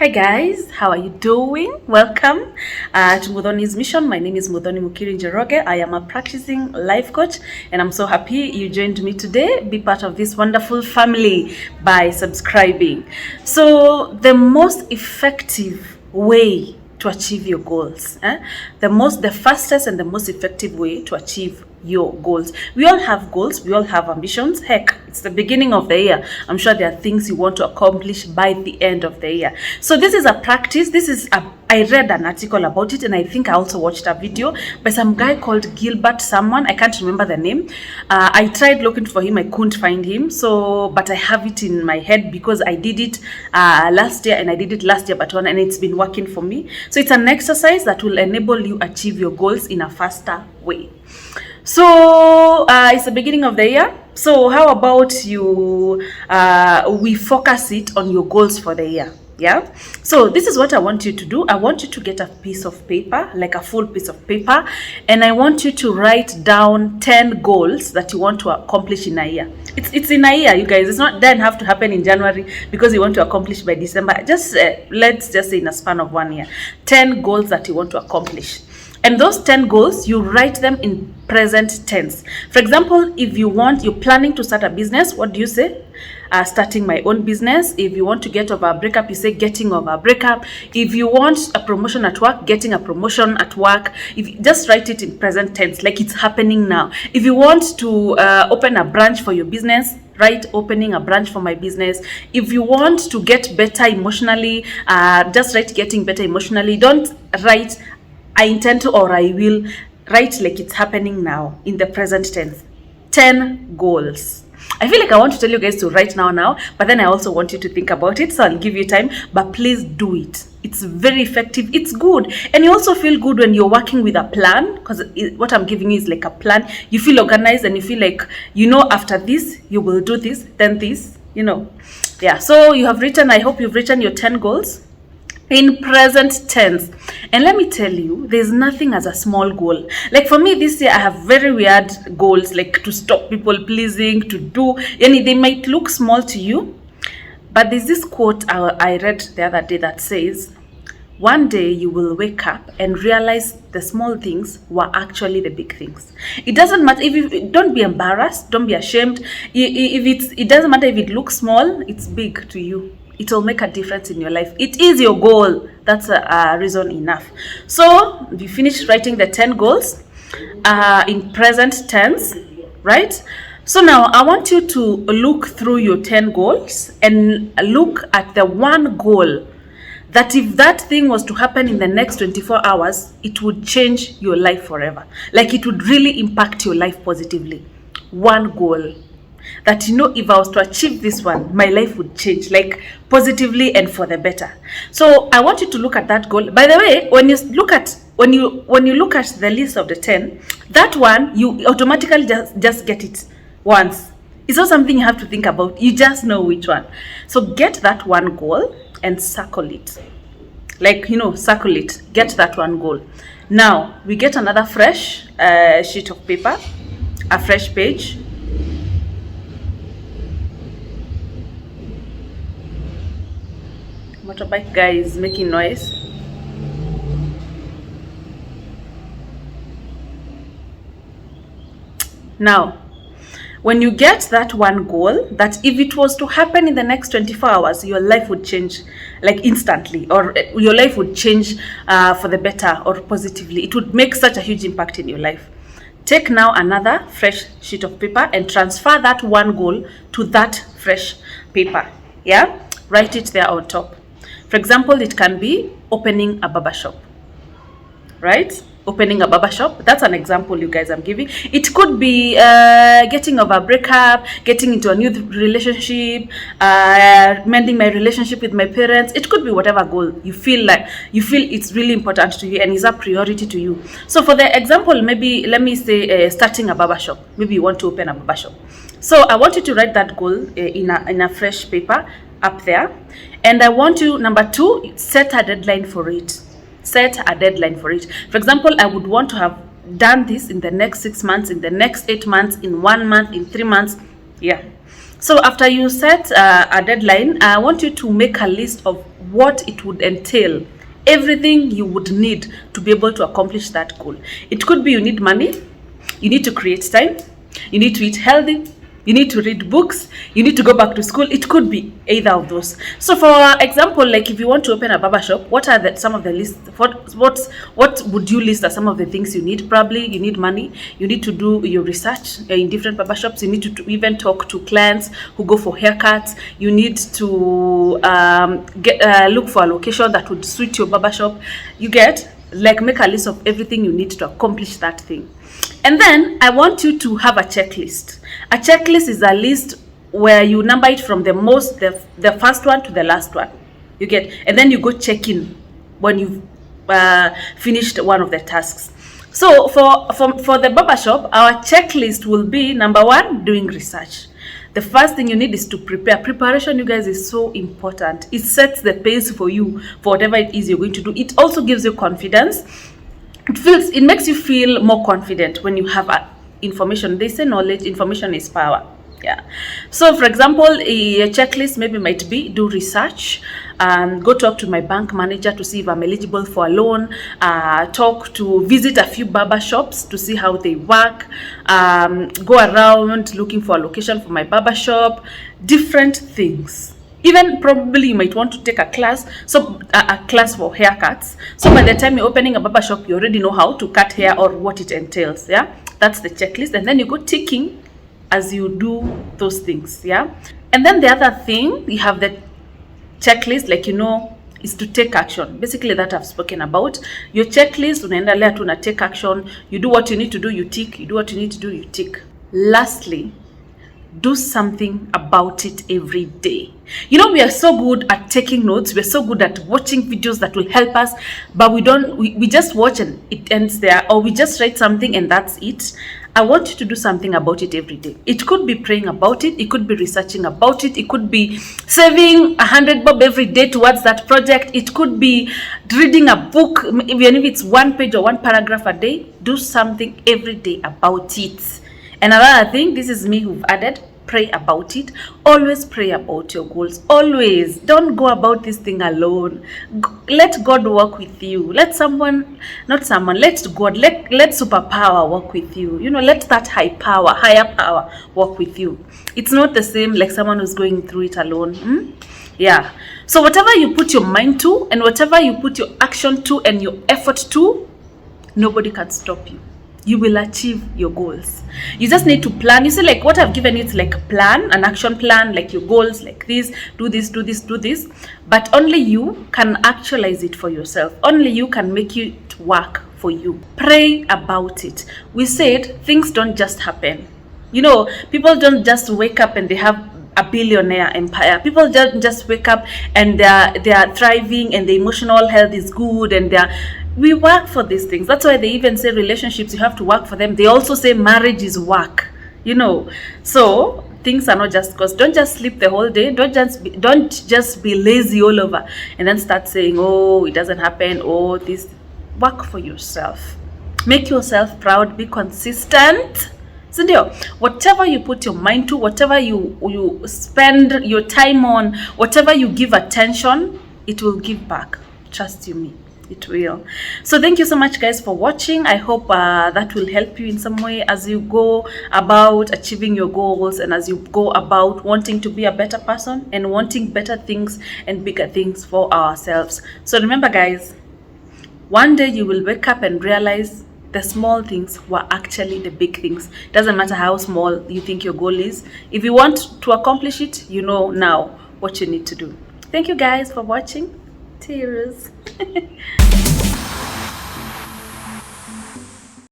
Hi guys, how are you doing? Welcome to Muthoni's Mission. My name is Muthoni Mukiri. I am a practicing life coach and I'm so happy you joined me today. Be part of this wonderful family by subscribing. So the most effective way to achieve your goals, the fastest and the most effective way to achieve your goals. We all have goals, we all have ambitions. Heck, it's the beginning of the year. I'm sure there are things you want to accomplish by the end of the year. So this is a practice. I read an article about it, and I think I also watched a video by some guy called Gilbert someone. I can't remember the name. I tried looking for him, I couldn't find him. But I have it in my head because I did it last year, and I did it last year but one, and it's been working for me. So it's an exercise that will enable you achieve your goals in a faster way. So it's the beginning of the year. So how about we focus it on your goals for the year? Yeah. So this is what I want you to do. I want you to get a piece of paper, like a full piece of paper, and I want you to write down 10 goals that you want to accomplish in a year. It's in a year, you guys. It's not doesn't have to happen in January because you want to accomplish by December. Just let's just say in a span of 1 year, 10 goals that you want to accomplish. And those 10 goals, you write them in present tense. For example, if you're planning to start a business, what do you say? Starting my own business. If you want to get over a breakup, you say getting over a breakup. If you want a promotion at work, getting a promotion at work. Just write it in present tense, like it's happening now. If you want to open a branch for your business, write opening a branch for my business. If you want to get better emotionally, just write getting better emotionally. Don't write I intend to or I will. Write like it's happening now in the present tense. 10 goals. I feel like I want to tell you guys to write now, but then I also want you to think about it, so I'll give you time, but please do it. It's very effective. It's good. And you also feel good when you're working with a plan, because what I'm giving you is like a plan. You feel organized and you feel like, after this, you will do this, then this, Yeah, so you have written, I hope you've written your 10 goals in present tense. And let me tell you, there's nothing as a small goal. Like for me this year, I have very weird goals, like to stop people pleasing, to do, they might look small to you, but there's this quote I read the other day that says, one day you will wake up and realize the small things were actually the big things. It doesn't matter don't be embarrassed, don't be ashamed. It doesn't matter if it looks small, it's big to you. It will make a difference in your life. It is your goal. That's a reason enough. So you finish writing the 10 goals in present tense, right? So now I want you to look through your 10 goals and look at the one goal that if that thing was to happen in the next 24 hours, it would change your life forever. Like it would really impact your life positively. One goal that if I was to achieve this one, my life would change, like positively and for the better. So I want you to look at that goal. By the way, when you look at the list of the 10, that one you automatically just get it once. It's not something you have to think about. You just know which one. So get that one goal and circle it. Circle it. Get that one goal. Now we get another fresh sheet of paper, a fresh page. Motorbike guy is making noise. Now, when you get that one goal, that if it was to happen in the next 24 hours, your life would change like instantly, or your life would change for the better or positively. It would make such a huge impact in your life. Take now another fresh sheet of paper and transfer that one goal to that fresh paper. Yeah? Write it there on top. For example, it can be opening a barber shop, right? Opening a barber shop. That's an example you guys I'm giving. It could be getting over a breakup, getting into a new relationship, mending my relationship with my parents. It could be whatever goal you feel it's really important to you and is a priority to you. So for the example, maybe let me say starting a barber shop. Maybe you want to open a barber shop. So I want you to write that goal in a fresh paper up there, and I want you, number 2, set a deadline for it. Set a deadline for it. For example, I would want to have done this in the next 6 months, in the next 8 months, in 1 month, in 3 months. Yeah. So after you set a deadline, I want you to make a list of what it would entail, everything you would need to be able to accomplish that goal. It could be you need money, you need to create time, you need to eat healthy, you need to read books, you need to go back to school. It could be either of those. So for example, like if you want to open a barber shop, what are some of the list? What would you list as some of the things you need? Probably you need money, you need to do your research in different barber shops, you need to even talk to clients who go for haircuts, you need to look for a location that would suit your barber shop. You get, like, make a list of everything you need to accomplish that thing. And then I want you to have a checklist. A checklist is a list where you number it from the first one to the last one. You get, and then you go check in when you've finished one of the tasks. So for the barbershop, our checklist will be: number one, doing research. The first thing you need is to prepare. Preparation, you guys, is so important. It sets the pace for you for whatever it is you're going to do. It also gives you confidence. It makes you feel more confident when you have information. They say knowledge, information is power. Yeah. So for example, a checklist maybe might be: do research, go talk to my bank manager to see if I'm eligible for a loan, visit a few barber shops to see how they work, go around looking for a location for my barber shop, different things. Even probably you might want to take a class, a class for haircuts. So by the time you're opening a barber shop, you already know how to cut hair or what it entails. Yeah, that's the checklist, and then you go ticking as you do those things. Yeah, and then the other thing, you have the checklist, like, is to take action. Basically, that I've spoken about. Your checklist, unaenda lea tu na take action. You do what you need to do, you tick. You do what you need to do, you tick. Lastly, do something about it every day. We are so good at taking notes, we're so good at watching videos that will help us, but we just watch and it ends there, or we just write something and that's it. I want you to do something about it every day. It could be praying about it, it could be researching about it, it could be saving 100 bob every day towards that project, it could be reading a book, even if it's one page or one paragraph a day. Do something every day about it. And another thing, this is me who've added: pray about it. Always pray about your goals. Always. Don't go about this thing alone. Let God work with you. Let God, let superpower work with you. Let that higher power work with you. It's not the same like someone who's going through it alone. Yeah. So whatever you put your mind to, and whatever you put your action to and your effort to, nobody can stop you. You will achieve your goals. You just need to plan. You see, like what I've given you, it's like a plan, an action plan, like your goals, like this, do this, do this, do this. But only you can actualize it for yourself. Only you can make it work for you. Pray about it. We said things don't just happen. People don't just wake up and they have a billionaire empire. People don't just wake up and they are thriving and the emotional health is good, and we work for these things. That's why they even say relationships, you have to work for them. They also say marriage is work. So things are not just because. Don't just sleep the whole day. Don't just be lazy all over and then start saying, oh, it doesn't happen. Oh, this. Work for yourself. Make yourself proud. Be consistent. So whatever you put your mind to, whatever you spend your time on, whatever you give attention, it will give back. Trust you me. It will. So thank you so much, guys, for watching. I hope that will help you in some way as you go about achieving your goals, and as you go about wanting to be a better person and wanting better things and bigger things for ourselves. So remember, guys, one day you will wake up and realize the small things were actually the big things. Doesn't matter how small you think your goal is. If you want to accomplish it, you know now what you need to do. Thank you, guys, for watching. Cheers.